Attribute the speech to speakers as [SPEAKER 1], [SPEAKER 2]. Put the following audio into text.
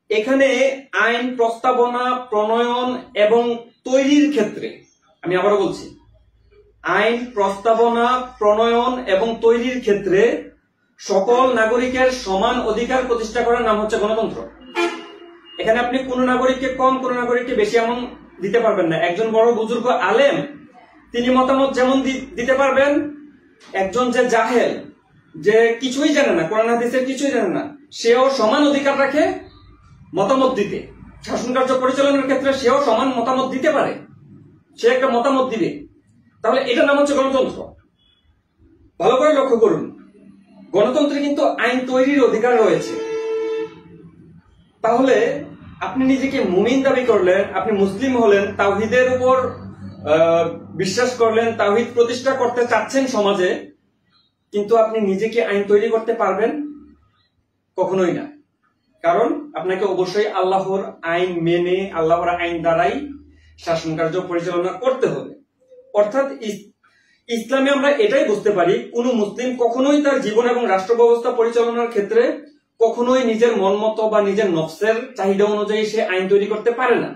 [SPEAKER 1] এখানে আইন প্রস্তাবনা প্রণয়ন এবং তৈরির ক্ষেত্রে, আমি আবারও বলছি, আইন প্রস্তাবনা প্রণয়ন এবং তৈরির ক্ষেত্রে সকল নাগরিকের সমান অধিকার প্রতিষ্ঠা করার নাম হচ্ছে গণতন্ত্র। এখানে আপনি কোন নাগরিককে কম, কোন নাগরিককে বেশি এমন দিতে পারবেন না। একজন বড় বুজুর্গ আলেম তিনি মতামত যেমন দিতে পারবেন, একজন যে জাহেল, যে কিছুই জানে না, কোরআন হাদিসের কিছুই জানে না, সেও সমান অধিকার রাখে মতামত দিতে। শাসন কার্য পরিচালনার ক্ষেত্রে সেও সমান মতামত দিতে পারে, সে একটা মতামত দিবে। তাহলে এটার নাম হচ্ছে গণতন্ত্র। ভালো করে লক্ষ্য করুন, গণতন্ত্রে কিন্তু আইন তৈরির অধিকার রয়েছে। তাহলে আপনি নিজেকে মুমিন দাবি করলেন, আপনি মুসলিম হলেন, তাওহীদের উপর বিশ্বাস করলেন, তাওহীদ প্রতিষ্ঠা করতে চাচ্ছেন সমাজে, কিন্তু আপনি নিজেকে আইন তৈরি করতে পারবেন? কখনোই না। কারণ আপনাকে অবশ্যই আল্লাহর আইন মেনে, আল্লাহর আইন দ্বারাই শাসন কার্য পরিচালনা করতে হবে। অর্থাৎ ইসলামে আমরা এটাই বুঝতে পারি, কোন মুসলিম কখনোই তার জীবন এবং রাষ্ট্র ব্যবস্থা পরিচালনার ক্ষেত্রে কখনোই নিজের মন মতো বা নিজের নফসের চাহিদা অনুযায়ী সে আইন তৈরি করতে পারে না।